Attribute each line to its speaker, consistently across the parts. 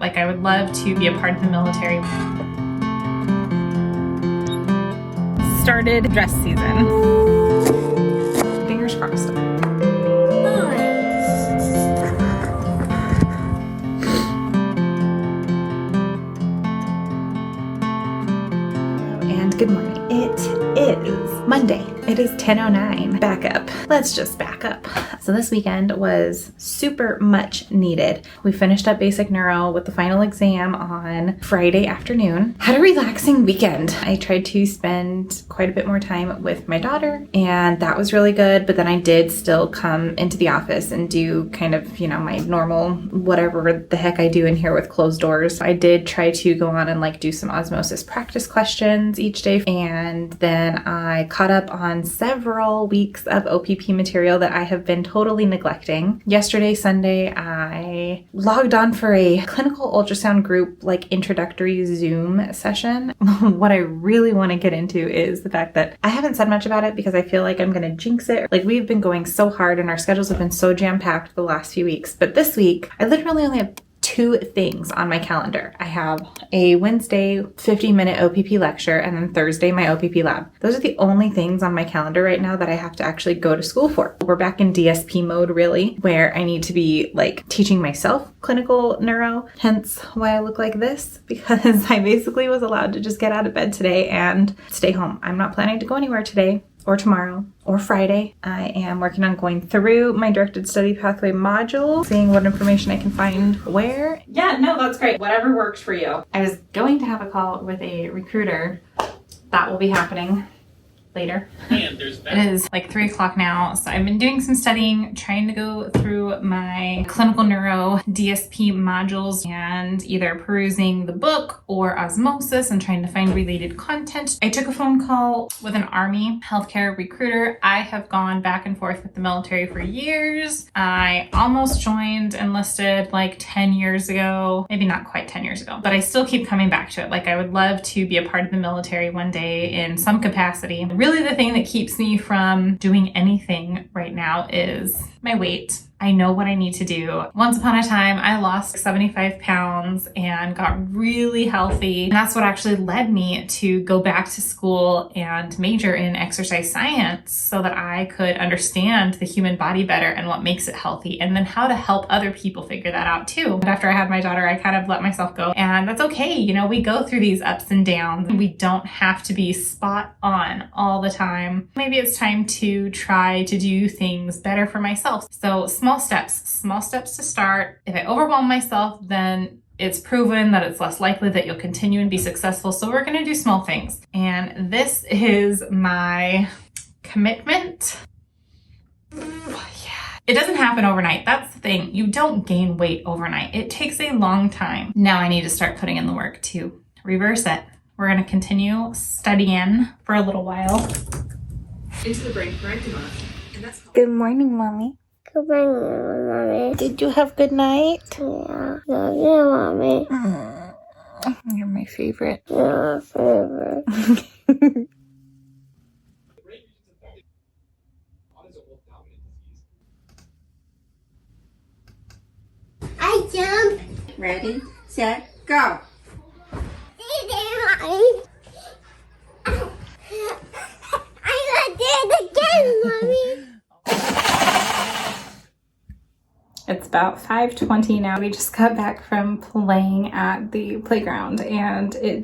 Speaker 1: Like, I would love to be a part of the military. Started dress season. Fingers crossed. And good morning. It is Monday. It is 10:09. Back up. Let's just back up. So this weekend was super much needed. We finished up basic neuro with the final exam on Friday afternoon. Had a relaxing weekend. I tried to spend quite a bit more time with my daughter, and that was really good. But then I did still come into the office and do kind of, my normal whatever the heck I do in here with closed doors. I did try to go on and do some osmosis practice questions each day. And then I caught up on several weeks of OPP material that I have been totally neglecting. Yesterday, Sunday, I logged on for a clinical ultrasound group introductory Zoom session. What I really want to get into is the fact that I haven't said much about it because I feel like I'm going to jinx it. We've been going so hard and our schedules have been so jam-packed the last few weeks. But this week, I literally only have two things on my calendar. I have a Wednesday 50-minute OPP lecture and then Thursday my OPP lab. Those are the only things on my calendar right now that I have to actually go to school for. We're back in DSP mode really, where I need to be teaching myself clinical neuro, hence why I look like this, because I basically was allowed to just get out of bed today and stay home. I'm not planning to go anywhere today or tomorrow or Friday. I am working on going through my directed study pathway module, seeing what information I can find where. Yeah, no, that's great. Whatever works for you. I was going to have a call with a recruiter. That will be happening later. It is 3 o'clock now, so I've been doing some studying, trying to go through my clinical neuro DSP modules and either perusing the book or osmosis and trying to find related content. I took a phone call with an Army healthcare recruiter. I have gone back and forth with the military for years. I almost joined enlisted 10 years ago, maybe not quite 10 years ago, but I still keep coming back to it. I would love to be a part of the military one day in some capacity. Really, the thing that keeps me from doing anything right now is my weight. I know what I need to do. Once upon a time, I lost 75 pounds and got really healthy. And that's what actually led me to go back to school and major in exercise science so that I could understand the human body better and what makes it healthy, and then how to help other people figure that out too. But after I had my daughter, I kind of let myself go, and that's okay. We go through these ups and downs. We don't have to be spot on all the time. Maybe it's time to try to do things better for myself. So small steps to start. If I overwhelm myself, then it's proven that it's less likely that you'll continue and be successful. So we're going to do small things. And this is my commitment. It doesn't happen overnight. That's the thing. You don't gain weight overnight. It takes a long time. Now I need to start putting in the work to reverse it. We're going to continue studying for a little while. Into the brain parenchyma. Good morning, Mommy.
Speaker 2: Good morning, Mommy.
Speaker 1: Did you have good night?
Speaker 2: Yeah. Love you, Mommy.
Speaker 1: You're my favorite.
Speaker 2: You're my favorite. I jump.
Speaker 3: Ready, set, go.
Speaker 2: I'm gonna do it again, Mommy.
Speaker 1: It's about 5:20 now. We just got back from playing at the playground, and we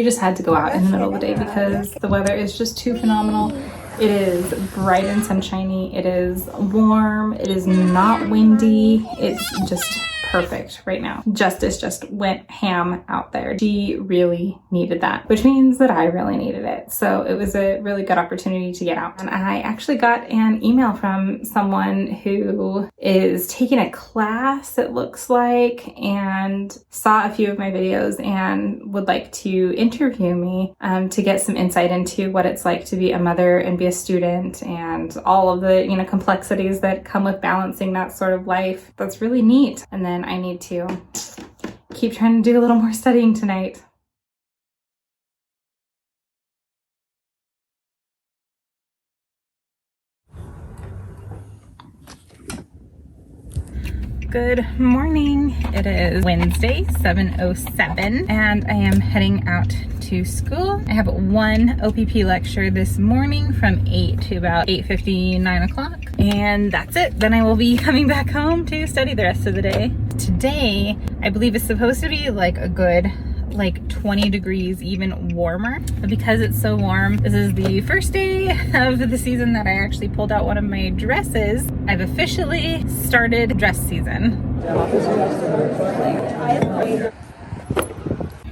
Speaker 1: just had to go out in the middle of the day because the weather is just too phenomenal. It is bright and sunshiny. It is warm. It is not windy. It's just perfect right now. Justice just went ham out there. She really needed that, which means that I really needed it. So it was a really good opportunity to get out. And I actually got an email from someone who is taking a class, it looks like, and saw a few of my videos and would like to interview me to get some insight into what it's like to be a mother and be a student and all of the, complexities that come with balancing that sort of life. That's really neat. And then I need to keep trying to do a little more studying tonight. Good morning. It is Wednesday, 7:07, and I am heading out to school. I have one OPP lecture this morning from 8 to about 8:50, 9 o'clock, and that's it. Then I will be coming back home to study the rest of the day. Today, I believe, is supposed to be like a good 20 degrees even warmer, but because it's so warm, this is the first day of the season that I actually pulled out one of my dresses. I've officially started dress season.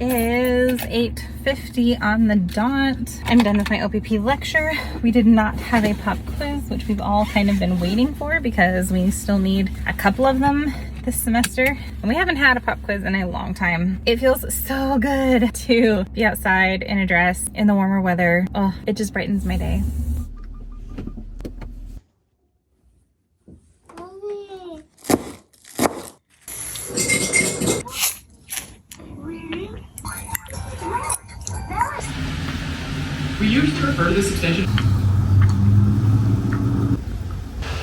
Speaker 1: It is 8:50 on the dot. I'm done with my OPP lecture. We did not have a pop quiz, which we've all kind of been waiting for because we still need a couple of them this semester, and we haven't had a pop quiz in a long time. It feels so good to be outside in a dress in the warmer weather. Oh, it just brightens my day.
Speaker 4: We used to refer to this extension.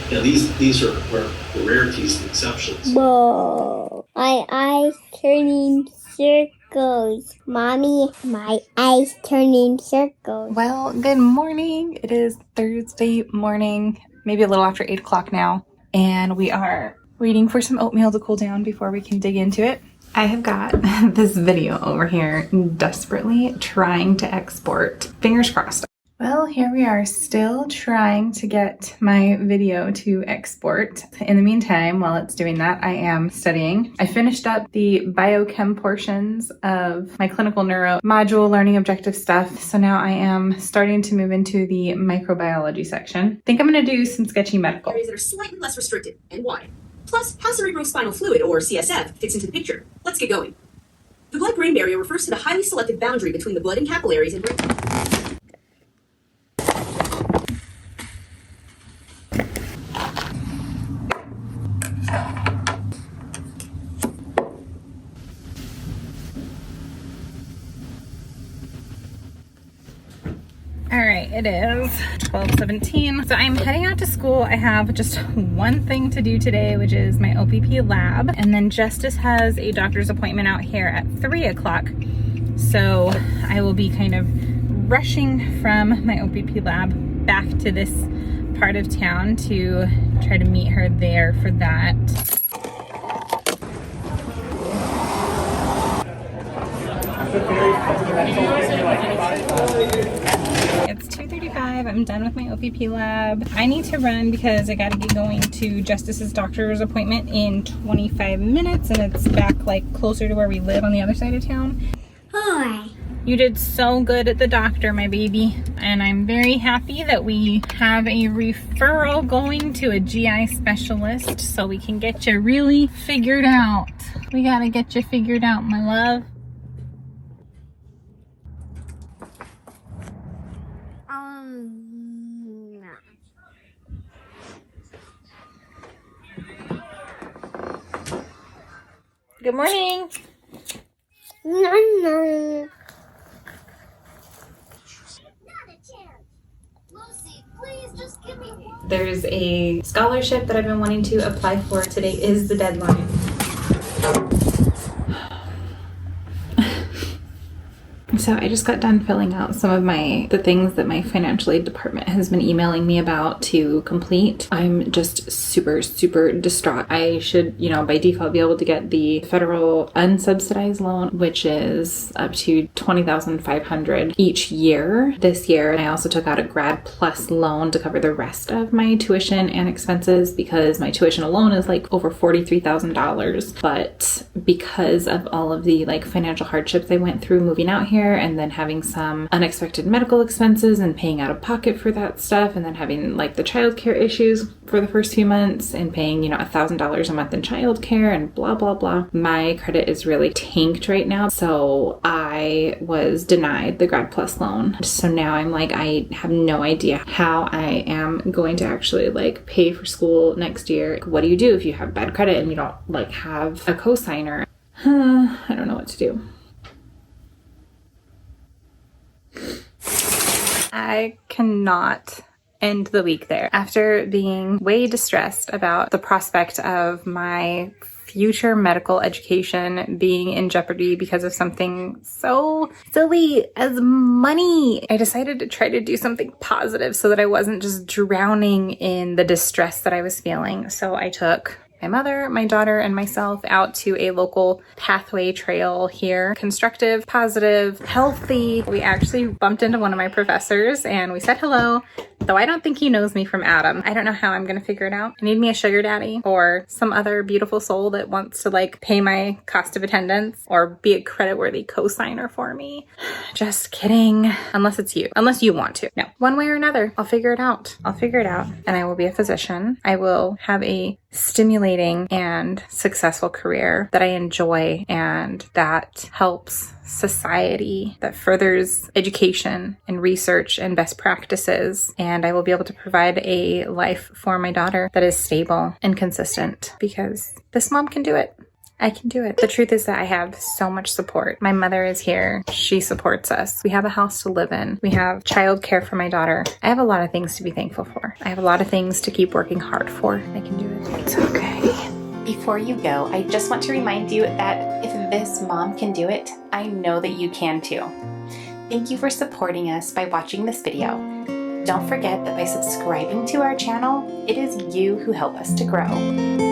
Speaker 5: Yeah, these are the rarities and exceptions.
Speaker 2: Whoa. My eyes turning circles. Mommy, my eyes turning circles.
Speaker 1: Well, good morning. It is Thursday morning, maybe a little after 8 o'clock now, and we are waiting for some oatmeal to cool down before we can dig into it. I have got this video over here desperately trying to export. Fingers crossed. Well, here we are still trying to get my video to export. In the meantime, while it's doing that, I am studying. I finished up the biochem portions of my clinical neuro module learning objective stuff. So now I am starting to move into the microbiology section. I think I'm going to do some sketchy medical.
Speaker 6: Areas that are slightly less restricted, and why? Plus, how cerebrospinal fluid, or CSF, fits into the picture. Let's get going. The blood-brain barrier refers to the highly selective boundary between the blood and capillaries and brain.
Speaker 1: All right, it is 12:17. So I'm heading out to school. I have just one thing to do today, which is my OPP lab. And then Justice has a doctor's appointment out here at 3 o'clock. So I will be kind of rushing from my OPP lab back to this part of town to try to meet her there for that. It's 2:35. I'm done with my OPP lab. I need to run because I got to get going to Justice's doctor's appointment in 25 minutes, and it's back closer to where we live on the other side of town.
Speaker 2: Hi.
Speaker 1: You did so good at the doctor, my baby. And I'm very happy that we have a referral going to a GI specialist so we can get you really figured out. We got to get you figured out, my love. Good morning.
Speaker 2: No.
Speaker 1: There's a scholarship that I've been wanting to apply for. Today is the deadline. So I just got done filling out some of the things that my financial aid department has been emailing me about to complete. I'm just super, super distraught. I should, by default be able to get the federal unsubsidized loan, which is up to $20,500 each year this year. And I also took out a Grad Plus loan to cover the rest of my tuition and expenses because my tuition alone is over $43,000. But because of all of the financial hardships I went through moving out here, and then having some unexpected medical expenses and paying out of pocket for that stuff, and then having the childcare issues for the first few months and paying $1,000 a month in childcare and blah blah blah, my credit is really tanked right now. So I was denied the Grad Plus loan. So now I'm I have no idea how I am going to actually pay for school next year. What do you do if you have bad credit and you don't have a cosigner? I don't know what to do. I cannot end the week there after being way distressed about the prospect of my future medical education being in jeopardy because of something so silly as money. I decided to try to do something positive so that I wasn't just drowning in the distress that I was feeling. So I took my mother, my daughter, and myself out to a local pathway trail here. Constructive, positive, healthy. We actually bumped into one of my professors and we said hello, though I don't think he knows me from Adam. I don't know how I'm gonna figure it out. I need me a sugar daddy or some other beautiful soul that wants to like pay my cost of attendance or be a credit-worthy co-signer for me. Just kidding. Unless it's you. Unless you want to. No. One way or another, I'll figure it out. I'll figure it out. And I will be a physician. I will have a stimulating and successful career that I enjoy and that helps society, that furthers education and research and best practices. And I will be able to provide a life for my daughter that is stable and consistent because this mom can do it. I can do it. The truth is that I have so much support. My mother is here. She supports us. We have a house to live in. We have childcare for my daughter. I have a lot of things to be thankful for. I have a lot of things to keep working hard for. I can do it. It's okay.
Speaker 7: Before you go, I just want to remind you that if this mom can do it, I know that you can too. Thank you for supporting us by watching this video. Don't forget that by subscribing to our channel, it is you who help us to grow.